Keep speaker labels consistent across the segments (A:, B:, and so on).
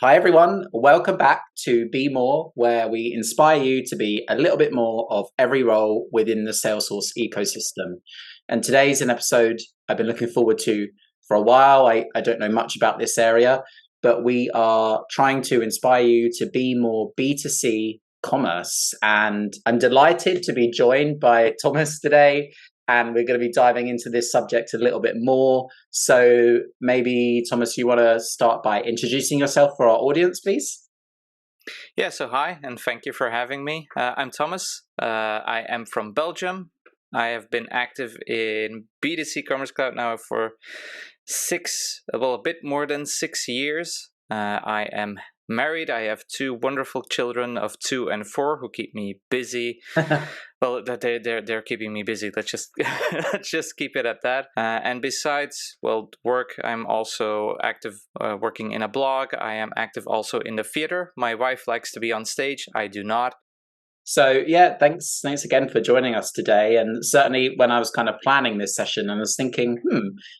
A: Hi, everyone. Welcome back to Be More, where we inspire you to be a little bit more of every role within the Salesforce ecosystem. And today's an episode I've been looking forward to for a while. I don't know much about this area, but we are trying to inspire you to be more B2C commerce. And I'm delighted to be joined by Thomas today. And we're going to be diving into this subject a little bit more. So maybe, Thomas, you want to start by introducing yourself for our audience, please?
B: Yeah, so hi, and thank you for having me. I'm Thomas. I am from Belgium. I have been active in B2C Commerce Cloud now for a bit more than 6 years. I am married. I have two wonderful children of 2 and 4 who keep me busy. Well, they're keeping me busy. Let's just let's just keep it at that. And besides, work, I'm also active working in a blog. I am active also in the theater. My wife likes to be on stage. I do not.
A: So yeah, thanks again for joining us today. And certainly when I was kind of planning this session, I was thinking,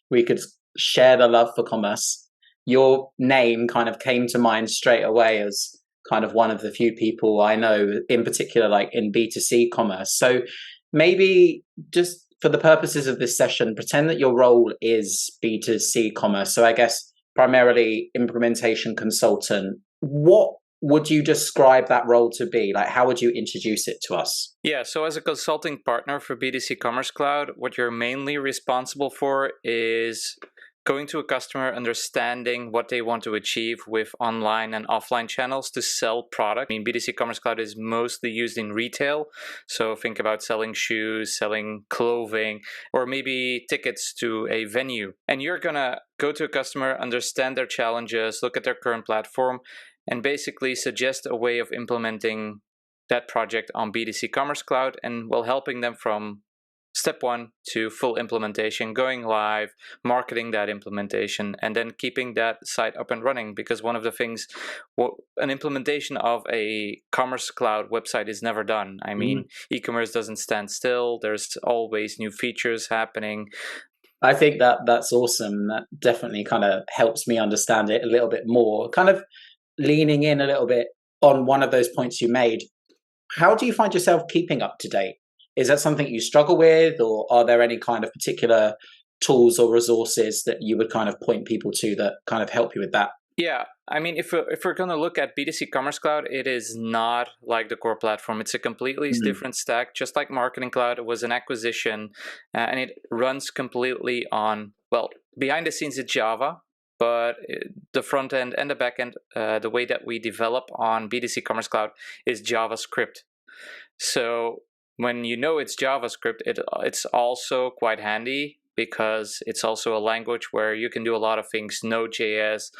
A: we could share the love for commerce. Your name kind of came to mind straight away as kind of one of the few people I know, in particular, like in B2C commerce. So maybe just for the purposes of this session, pretend that your role is B2C commerce. So I guess primarily implementation consultant. What would you describe that role to be? Like, how would you introduce it to us?
B: Yeah, so as a consulting partner for B2C Commerce Cloud, what you're mainly responsible for is going to a customer, understanding what they want to achieve with online and offline channels to sell product. I mean, B2C Commerce Cloud is mostly used in retail. So think about selling shoes, selling clothing, or maybe tickets to a venue. And you're going to go to a customer, understand their challenges, look at their current platform, and basically suggest a way of implementing that project on B2C Commerce Cloud, and helping them from step 1 to full implementation, going live, marketing that implementation, and then keeping that site up and running. Because one of the things, an implementation of a Commerce Cloud website is never done. I mean, e-commerce doesn't stand still. There's always new features happening.
A: I think that's awesome. That definitely kind of helps me understand it a little bit more. Kind of leaning in a little bit on one of those points you made. How do you find yourself keeping up to date? Is that something you struggle with, or are there any kind of particular tools or resources that you would kind of point people to that kind of help you with that?
B: Yeah, I mean, if we're going to look at B2C Commerce Cloud, it is not like the core platform. It's a completely different stack. Just like Marketing Cloud, it was an acquisition, and it runs completely on, behind the scenes, it's Java. But the front end and the back end, the way that we develop on B2C Commerce Cloud is JavaScript. So when you know it's JavaScript, it's also quite handy because it's also a language where you can do a lot of things: Node.js,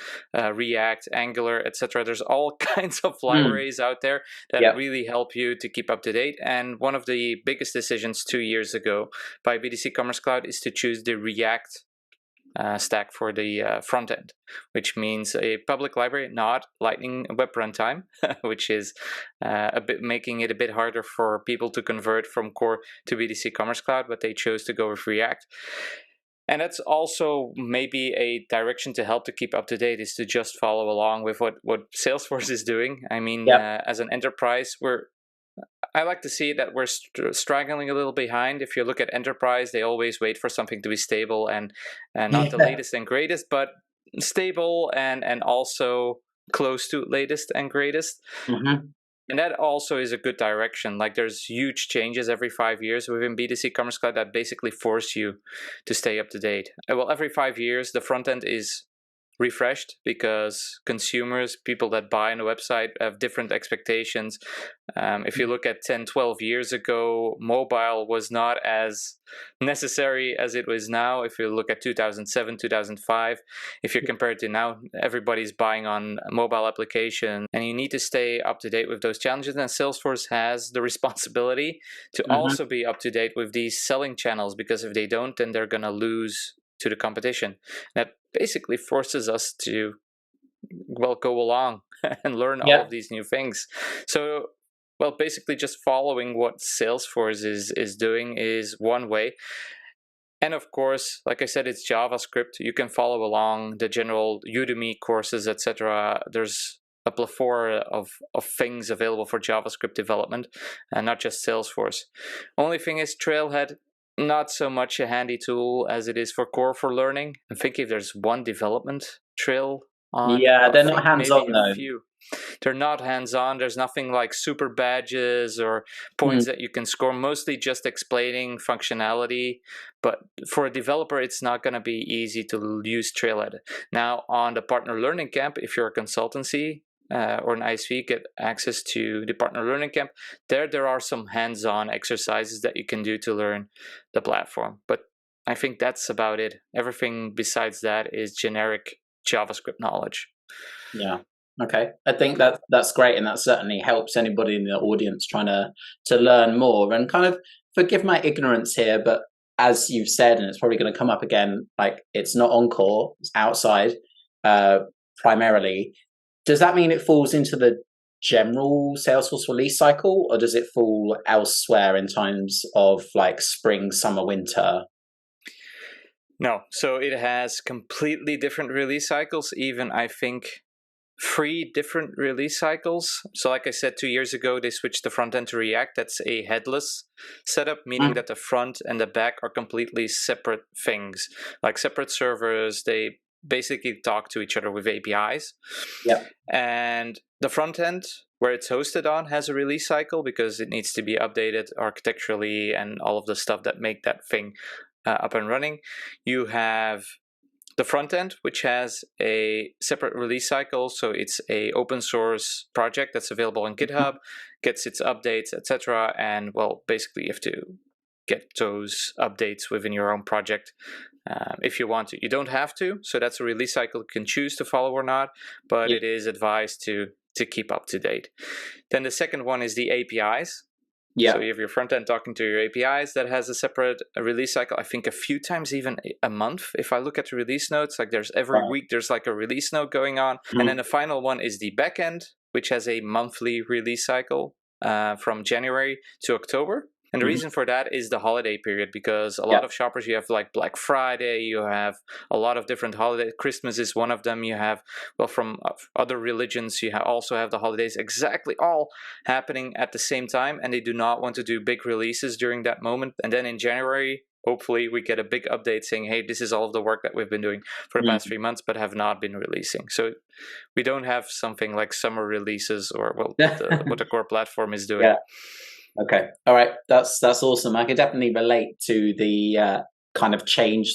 B: React, Angular, etc. There's all kinds of libraries out there that really help you to keep up to date. And one of the biggest decisions 2 years ago by B2C Commerce Cloud is to choose the React stack for the front end, which means a public library, not Lightning Web Runtime, which is making it a bit harder for people to convert from core to B2C Commerce Cloud, but they chose to go with React. And that's also maybe a direction to help to keep up to date, is to just follow along with what Salesforce is doing. I mean, as an enterprise, I like to see that we're straggling a little behind. If you look at enterprise, they always wait for something to be stable and not the latest and greatest, but stable and also close to latest and greatest. And that also is a good direction. Like, there's huge changes every 5 years within B2C Commerce Cloud that basically force you to stay up to date. Well, every 5 years, the front end is refreshed because consumers, people that buy on the website, have different expectations. If you look at 10, 12 years ago, mobile was not as necessary as it was now. If you look at 2007, 2005, if you compare it to now, everybody's buying on mobile application, and you need to stay up to date with those challenges. And Salesforce has the responsibility to also be up to date with these selling channels, because if they don't, then they're going to lose to the competition. That basically forces us to go along and learn all of these new things. So basically just following what Salesforce is doing is one way. And of course, like I said, it's JavaScript. You can follow along the general Udemy courses, etc. There's a plethora of things available for JavaScript development, and not just Salesforce. Only thing is, Trailhead, not so much a handy tool as it is for core for learning. I'm thinking if there's one development trail on,
A: Yeah,
B: I
A: they're not
B: think maybe
A: hands-on
B: a
A: though.
B: few. They're not hands-on. There's nothing like super badges or
A: Mm,
B: points that you can score, mostly just explaining functionality. But for a developer, it's not going to be easy to use Trailhead. Now, on the Partner Learning Camp, if you're a consultancy or an ISV, get access to the Partner Learning Camp. There are some hands-on exercises that you can do to learn the platform. But I think that's about it. Everything besides that is generic JavaScript knowledge.
A: yeah. Okay. I think that's great, and that certainly helps anybody in the audience trying to learn more. And kind of forgive my ignorance here, but as you've said, and it's probably going to come up again, like it's not on core, it's outside, uh, primarily. Does that mean it falls into the general Salesforce release cycle, or does it fall elsewhere in times of like spring, summer, winter?
B: No, so it has completely different release cycles, even I think 3 different release cycles. So like I said, 2 years ago, they switched the front end to React. That's a headless setup, meaning that the front and the back are completely separate things, like separate servers. They basically talk to each other with APIs.
A: Yeah.
B: And the front end, where it's hosted on, has a release cycle because it needs to be updated architecturally and all of the stuff that make that thing up and running. You have the front end, which has a separate release cycle, so it's a open source project that's available on GitHub, gets its updates, etc. And well, basically, you have to get those updates within your own project if you want to. You don't have to, so that's a release cycle you can choose to follow or not, but
A: Yeah.
B: it is advised to keep up to date. Then the second one is the APIs. So
A: Yeah.
B: you have your front end talking to your APIs that has a separate release cycle. I think a few times, even a month. If I look at the release notes, like there's every
A: Right.
B: week there's like a release note going on. And then the final one is the backend, which has a monthly release cycle from January to October. And the
A: Mhm.
B: reason for that is the holiday period, because a
A: Yeah.
B: lot of shoppers, you have like Black Friday, you have a lot of different holidays. Christmas is one of them. You have, well, from other religions, you also have the holidays exactly all happening at the same time, and they do not want to do big releases during that moment. And then in January, hopefully we get a big update saying, hey, this is all of the work that we've been doing for the past
A: Mm.
B: 3 months but have not been releasing. So we don't have something like summer releases, or well, what the core platform is doing.
A: Yeah. Okay. All right. That's awesome. I can definitely relate to the kind of change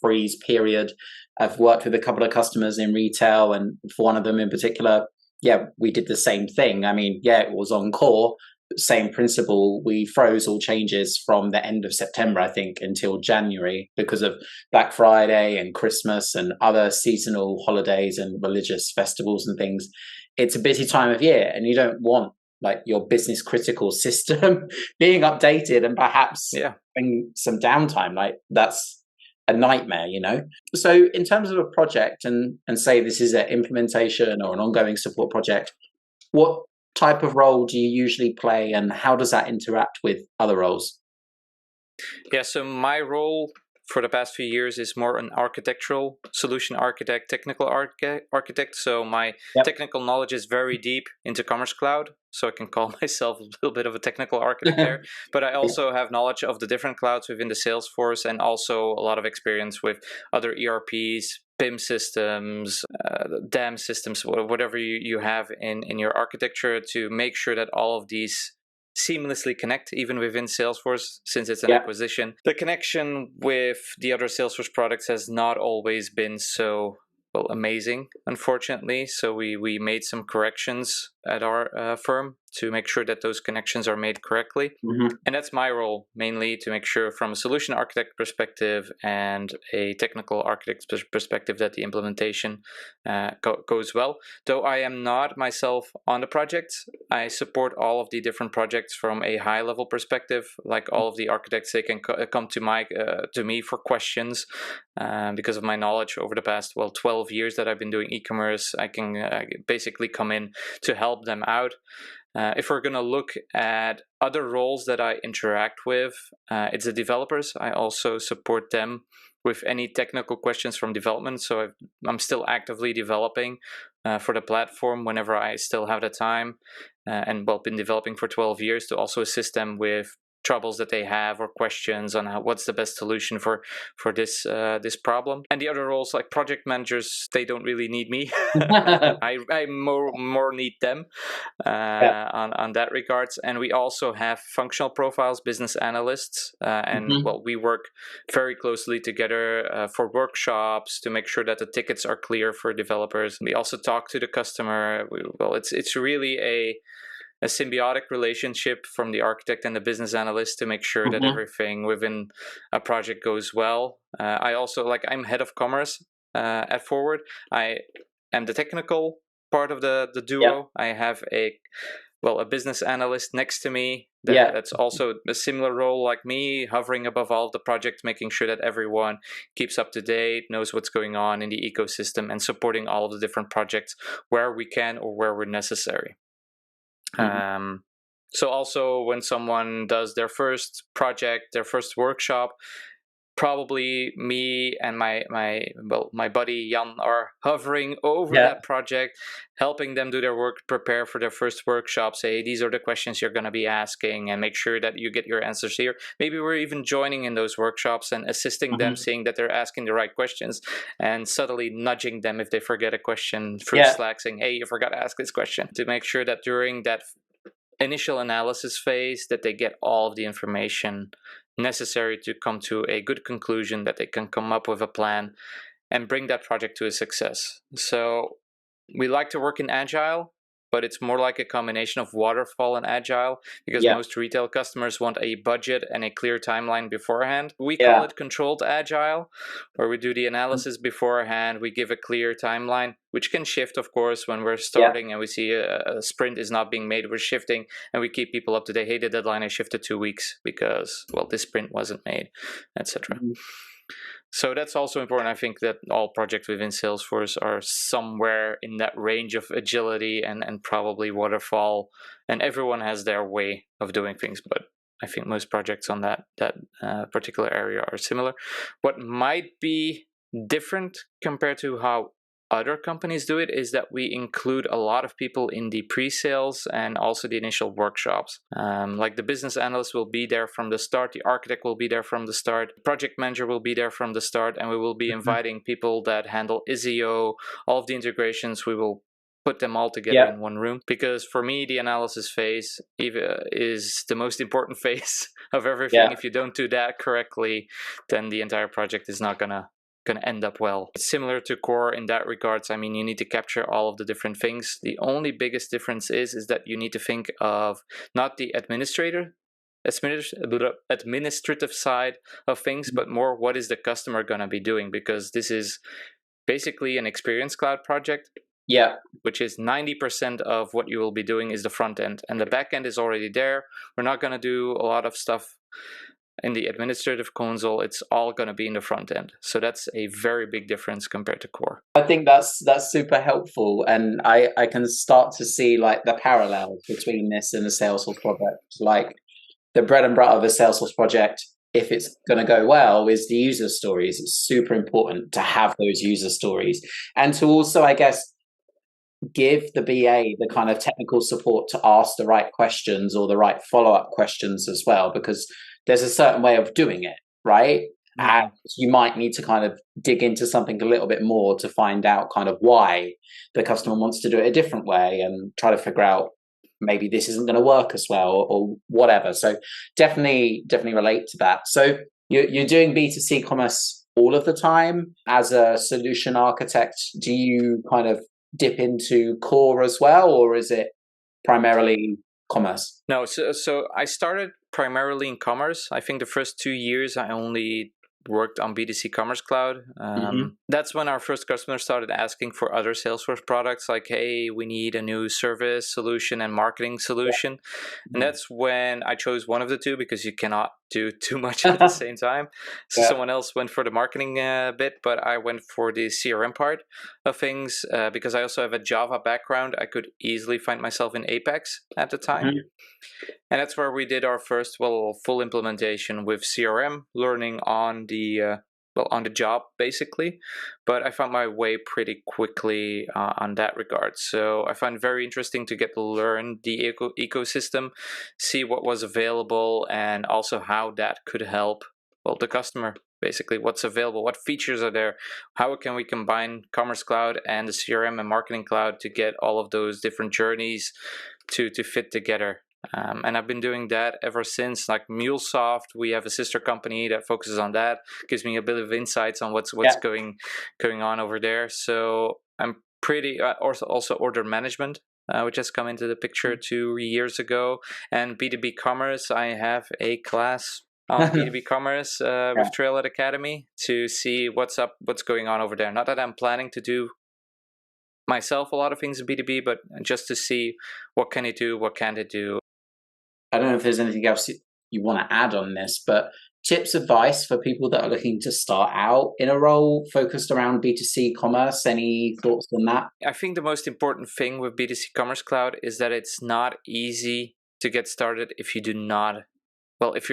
A: freeze period. I've worked with a couple of customers in retail, and for one of them in particular, yeah, we did the same thing. I mean, yeah, it was on core, same principle. We froze all changes from the end of September, I think, until January because of Black Friday and Christmas and other seasonal holidays and religious festivals and things. It's a busy time of year, and you don't want like your business critical system being updated and perhaps
B: Yeah.
A: having some downtime. Like that's a nightmare, you know. So in terms of a project, and say this is an implementation or an ongoing support project, what type of role do you usually play, and how does that interact with other roles?
B: Yeah, so my role for the past few years is more an architectural solution architect, technical architect. So my
A: Yep.
B: technical knowledge is very deep into Commerce Cloud. So I can call myself a little bit of a technical architect there. But I also have knowledge of the different clouds within the Salesforce, and also a lot of experience with other ERPs, PIM systems, DAM systems, whatever you have in your architecture, to make sure that all of these seamlessly connect even within Salesforce, since it's an
A: Yeah.
B: acquisition. The connection with the other Salesforce products has not always been so amazing, unfortunately. So we made some corrections at our firm to make sure that those connections are made correctly.
A: Mm-hmm.
B: And that's my role, mainly to make sure from a solution architect perspective and a technical architect perspective that the implementation goes well. Though I am not myself on the project, I support all of the different projects from a high level perspective. Like all of the architects, they can come to me for questions because of my knowledge over the past 12 years that I've been doing e-commerce. I can basically come in to help them out. If we're going to look at other roles that I interact with, it's the developers. I also support them with any technical questions from development. So I'm still actively developing for the platform whenever I still have the time, and been developing for 12 years to also assist them with troubles that they have or questions on what's the best solution for this problem. And the other roles like project managers, they don't really need me. I more need them on that regards. And we also have functional profiles, business analysts, and we work very closely together for workshops to make sure that the tickets are clear for developers. We also talk to the customer. It's really a symbiotic relationship from the architect and the business analyst to make sure that everything within a project goes well. I also, I'm head of commerce at Forward. I am the technical part of the duo. I have a business analyst next to me that's also a similar role like me, hovering above all the projects, making sure that everyone keeps up to date, knows what's going on in the ecosystem, and supporting all of the different projects where we can or where we're necessary. So also when someone does their first project, their first workshop, probably me and my buddy Jan are hovering over that project, helping them do their work, prepare for their first workshop, say, these are the questions you're going to be asking, and make sure that you get your answers here. Maybe we're even joining in those workshops and assisting them, seeing that they're asking the right questions, and subtly nudging them if they forget a question through Slack, saying, hey, you forgot to ask this question, to make sure that during that initial analysis phase that they get all of the information necessary to come to a good conclusion, that they can come up with a plan and bring that project to a success. So we like to work in Agile, but it's more like a combination of waterfall and Agile, because most retail customers want a budget and a clear timeline beforehand. We call it controlled Agile, where we do the analysis beforehand. We give a clear timeline, which can shift, of course, when we're starting and we see a sprint is not being made. We're shifting, and we keep people up to date. Hey, the deadline is shifted 2 weeks because, this sprint wasn't made, etc. So that's also important. I think that all projects within Salesforce are somewhere in that range of agility and probably waterfall, and everyone has their way of doing things, but I think most projects on that particular area are similar. What might be different compared to how other companies do it is that we include a lot of people in the pre-sales and also the initial workshops. Like the business analyst will be there from the start, the architect will be there from the start, project manager will be there from the start, and we will be inviting people that handle ISIO, all of the integrations. We will put them all together in one room, because for me the analysis phase is the most important phase of everything. If you don't do that correctly, then the entire project is not gonna end up well. It's similar to core in that regards. I mean, you need to capture all of the different things. The only biggest difference is that you need to think of not the administrative side of things, but more what is the customer going to be doing, because this is basically an Experience Cloud project. Which is 90% of what you will be doing is the front end, and the back end is already there. We're not going to do a lot of stuff in the administrative console. It's all going to be in the front end. So that's a very big difference compared to core.
A: I think that's super helpful, and I can start to see the parallels between this and the Salesforce product. Like the bread and butter of a Salesforce project, if it's going to go well, is the user stories. It's super important to have those user stories, and to also, I guess, give the BA the kind of technical support to ask the right questions or the right follow-up questions as well, because there's a certain way of doing it, right? And you might need to kind of dig into something a little bit more to find out kind of why the customer wants to do it a different way, and try to figure out maybe this isn't going to work as well or whatever. So definitely relate to that. So you're doing B2C commerce all of the time as a solution architect. Do you kind of dip into core as well, or is it primarily commerce?
B: No, so I started primarily in commerce. I think the first 2 years I only worked on B2C Commerce Cloud. That's when our first customers started asking for other Salesforce products, like, hey, we need a new service solution and marketing solution. And that's when I chose one of the two, because you cannot do too much at the same time. So
A: Yeah.
B: someone else went for the marketing bit, but I went for the CRM part of things because I also have a Java background. I could easily find myself in Apex at the time.
A: Mhm.
B: And that's where we did our first, full implementation with CRM, learning on the on the job basically. But I found my way pretty quickly on that regard. So I found it very interesting to get to learn the ecosystem, see what was available, and also how that could help the customer. Basically, what's available, what features are there, how can we combine Commerce Cloud and the CRM and Marketing Cloud to get all of those different journeys to fit together. And I've been doing that ever since. Like MuleSoft, we have a sister company that focuses on that. Gives me a bit of insights on what's going on over there. So I'm pretty also order management, which has come into the picture 2 years ago, and B2B commerce. I have a class on B2B commerce with Trailhead Academy to see what's going on over there. Not that I'm planning to do myself a lot of things in B2B, but just to see what can it do, what can't it do.
A: I don't know if there's anything else you want to add on this, but tips, advice for people that are looking to start out in a role focused around B2C commerce. Any thoughts on that?
B: I think the most important thing with B2C Commerce Cloud is that it's not easy to get started if you're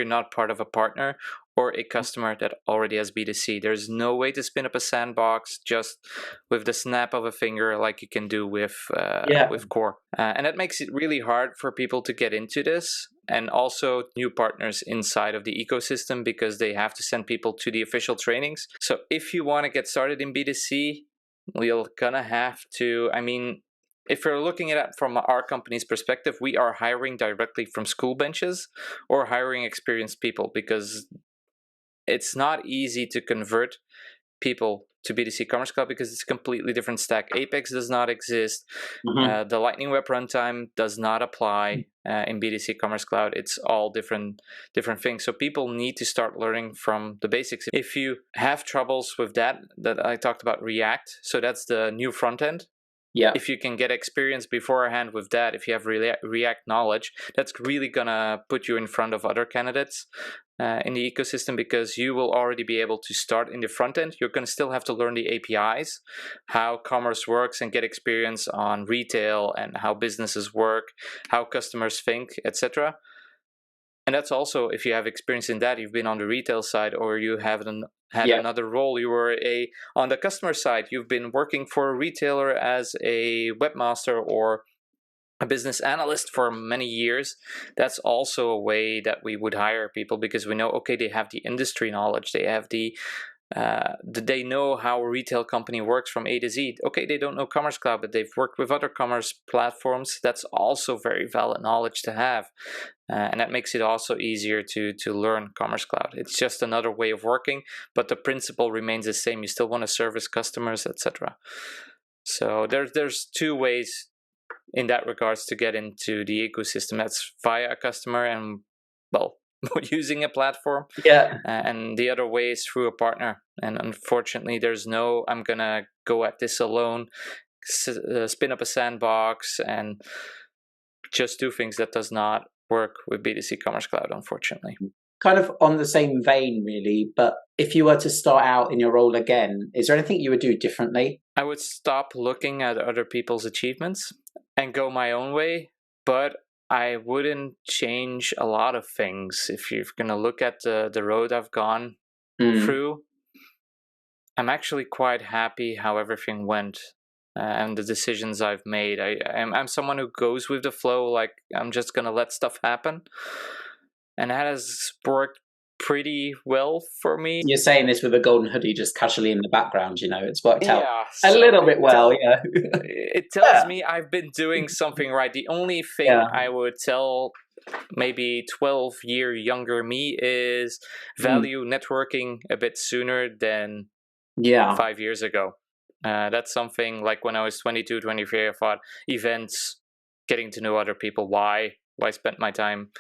B: not part of a partner or a customer that already has B2C. There's no way to spin up a sandbox just with the snap of a finger like you can do with Core. And that makes it really hard for people to get into this, and also new partners inside of the ecosystem because they have to send people to the official trainings. So if you want to get started in B2C, you're gonna have to, if you're looking at it from our company's perspective, we are hiring directly from school benches or hiring experienced people because it's not easy to convert people to B2C Commerce Cloud because it's a completely different stack. Apex does not exist.
A: Mm-hmm.
B: The Lightning Web Runtime does not apply in B2C Commerce Cloud. It's all different things. So people need to start learning from the basics. If you have troubles with that I talked about React, so that's the new front end.
A: Yeah.
B: If you can get experience beforehand with that, if you have React knowledge, that's really gonna put you in front of other candidates in the ecosystem because you will already be able to start in the front end. You're gonna still have to learn the APIs, how commerce works, and get experience on retail and how businesses work, how customers think, etc. And that's also, if you have experience in that, you've been on the retail side or you haven't had another role, you were on the customer side, you've been working for a retailer as a webmaster or a business analyst for many years. That's also a way that we would hire people because we know, okay, they have the industry knowledge, they have they know how a retail company works from A to Z. Okay, they don't know Commerce Cloud, but they've worked with other commerce platforms. That's also very valid knowledge to have. And that makes it also easier to learn Commerce Cloud. It's just another way of working, but the principle remains the same. You still want to service customers, etc. So there's two ways in that regards to get into the ecosystem. That's via a customer and, using a platform.
A: Yeah.
B: And the other way is through a partner. And unfortunately, there's no, I'm going to go at this alone, spin up a sandbox, and just do things. That does not work with B2C Commerce Cloud, unfortunately.
A: Kind of on the same vein, really, but if you were to start out in your role again, is there anything you would do differently?
B: I would stop looking at other people's achievements and go my own way, but I wouldn't change a lot of things. If you're going to look at the road I've gone through, I'm actually quite happy how everything went. And the decisions I've made. I'm someone who goes with the flow, like I'm just gonna let stuff happen, and that has worked pretty well for me.
A: You're saying this with a golden hoodie just casually in the background, it's worked out a
B: so
A: little bit well.
B: It tells me I've been doing something right. The only thing I would tell maybe 12-year younger me is value networking a bit sooner than 5 years ago. That's something like when I was 22, 23, I thought events, getting to know other people, why spend my time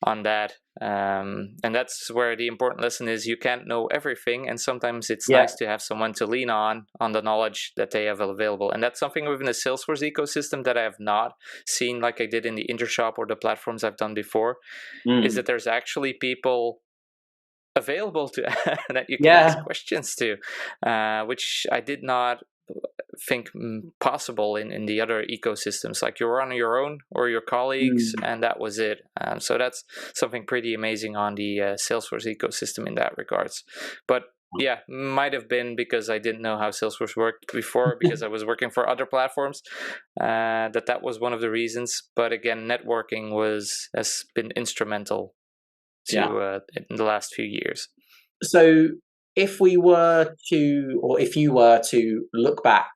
B: on that. And that's where the important lesson is: you can't know everything, and sometimes it's nice to have someone to lean on the knowledge that they have available. And that's something within the Salesforce ecosystem that I have not seen like I did in the Intershop or the platforms I've done before, is that there's actually people available to that you can ask questions to, which I did not think possible in the other ecosystems. Like, you're on your own or your colleagues, and that was it. So that's something pretty amazing on the Salesforce ecosystem in that regards. But yeah, might have been because I didn't know how Salesforce worked before, because I was working for other platforms, that was one of the reasons. But again, networking has been instrumental to in the last few years.
A: So if you were to look back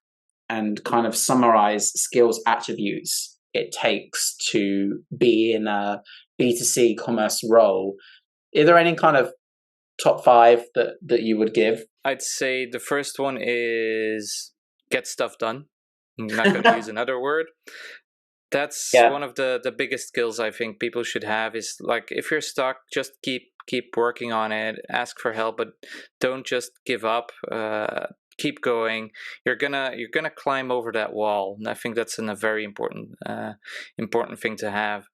A: and kind of summarize skills attributes it takes to be in a B2C commerce role, are there any kind of top 5 that you would give?
B: I'd say the first one is get stuff done. I'm not going to use another word. That's one of the biggest skills I think people should have, is like, if you're stuck, just keep working on it, ask for help, but don't just give up. Keep going. You're gonna climb over that wall, and I think that's a very important thing to have.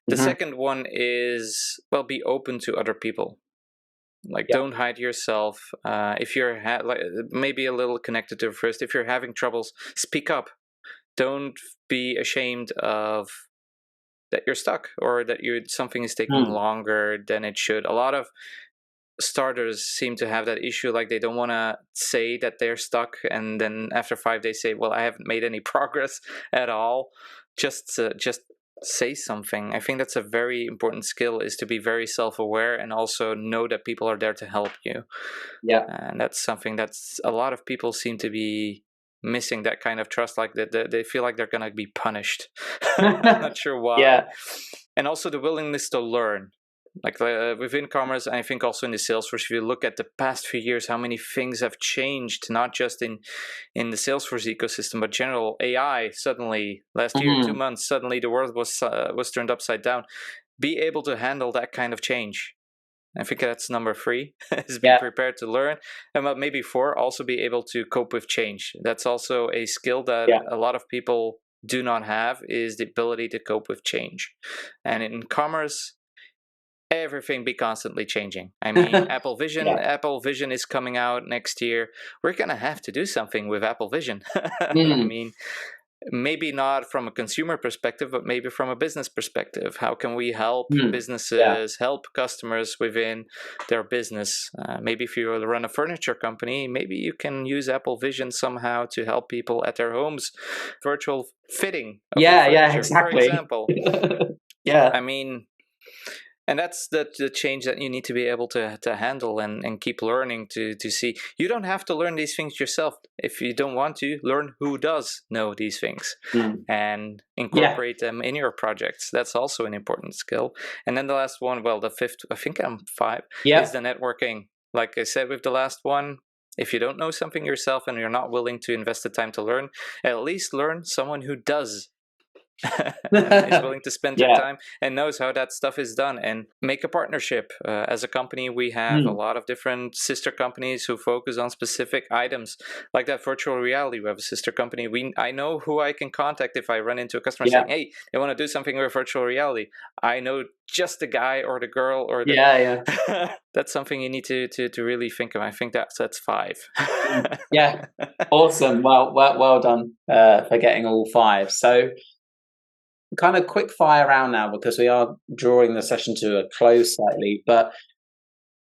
B: The second one is, well, be open to other people. Like, don't hide yourself. If you're like, maybe a little connected to first, if you're having troubles, speak up. Don't be ashamed of that you're stuck, or that something is taking longer than it should. A lot of starters seem to have that issue, like they don't want to say that they're stuck, and then after 5 days say, well, I haven't made any progress at all. Just say something. I think that's a very important skill, is to be very self-aware and also know that people are there to help you. And that's something that's a lot of people seem to be missing, that kind of trust, like that they feel like they're gonna be punished. I'm not sure why. And also the willingness to learn. Like, within commerce, I think also in the Salesforce, if you look at the past few years, how many things have changed, not just in the Salesforce ecosystem, but general AI. Suddenly, last year, 2 months, suddenly the world was turned upside down. Be able to handle that kind of change. I think that's number 3, is be prepared to learn. And maybe 4, also be able to cope with change. That's also a skill that a lot of people do not have, is the ability to cope with change. And in commerce, everything be constantly changing. I mean, Apple Vision is coming out next year. We're gonna have to do something with Apple Vision. I mean, maybe not from a consumer perspective, but maybe from a business perspective. How can we help businesses, help customers within their business? Maybe if you run a furniture company, maybe you can use Apple Vision somehow to help people at their homes. Virtual fitting of furniture,
A: exactly.
B: for example. I mean, and that's the change that you need to be able to handle and keep learning to see. You don't have to learn these things yourself. If you don't want to, learn who does know these things and incorporate them in your projects. That's also an important skill. And then the last one, well, the 5th, I think I'm 5, is the networking. Like I said with the last one, if you don't know something yourself and you're not willing to invest the time to learn, at least learn someone who does. And is willing to spend their time and knows how that stuff is done, and make a partnership. As a company, we have a lot of different sister companies who focus on specific items, like that virtual reality. We have a sister company. I know who I can contact if I run into a customer saying, hey, they want to do something with virtual reality. I know just the guy or the girl or the that's something you need to really think of. I think that's 5.
A: Awesome. Well done for getting all 5. So kind of quick fire round now, because we are drawing the session to a close slightly, but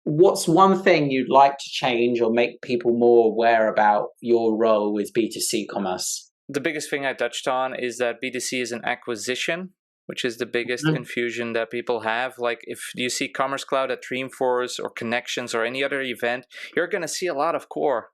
A: what's one thing you'd like to change or make people more aware about your role with B2C commerce?
B: The biggest thing I touched on is that B2C is an acquisition, which is the biggest confusion that people have. Like, if you see Commerce Cloud at Dreamforce or Connections or any other event, you're going to see a lot of core.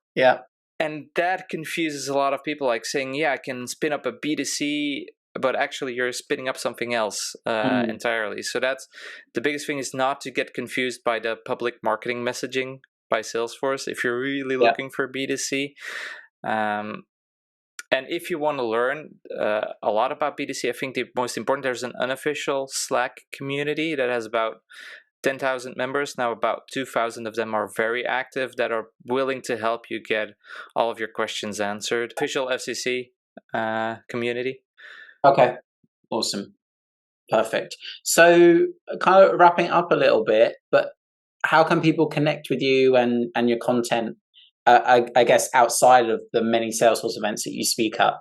B: And that confuses a lot of people, like saying, I can spin up a B2C, but actually you're spinning up something else entirely. So that's the biggest thing, is not to get confused by the public marketing messaging by Salesforce if you're really looking for B2C. And if you want to learn a lot about B2C, I think the most important, there's an unofficial Slack community that has about 10,000 members. Now about 2,000 of them are very active, that are willing to help you get all of your questions answered. Official FCC community.
A: Okay, awesome. Perfect. So kind of wrapping up a little bit, but how can people connect with you and your content, I guess, outside of the many Salesforce events that you speak at?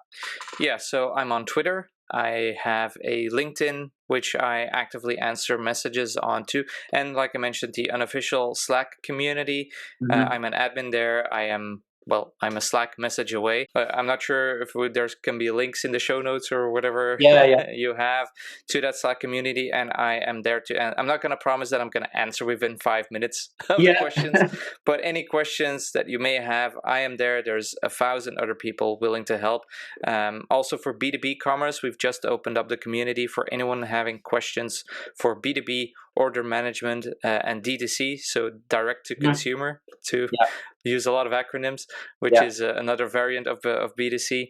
B: Yeah, so I'm on Twitter. I have a LinkedIn, which I actively answer messages on too. And like I mentioned, the unofficial Slack community, I'm an admin there. I'm a Slack message away. I'm not sure if there can be links in the show notes or whatever you have to that Slack community. And I am there I'm not going to promise that I'm going to answer within 5 minutes of the questions, but any questions that you may have, I am there. There's 1,000 other people willing to help. Also for B2B commerce, we've just opened up the community for anyone having questions for B2B order management and D2C, so direct to consumer, to use a lot of acronyms, which is another variant of B2C.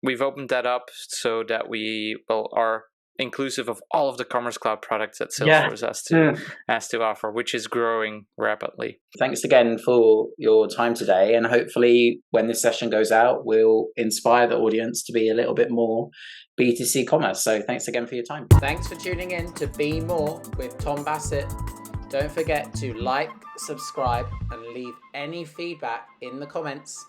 B: We've opened that up so that we are inclusive of all of the Commerce Cloud products that Salesforce has to offer, which is growing rapidly.
A: Thanks again for your time today. And hopefully when this session goes out, we'll inspire the audience to be a little bit more B2C commerce. So thanks again for your time. Thanks for tuning in to Be More with Tom Bassett. Don't forget to like, subscribe, and leave any feedback in the comments.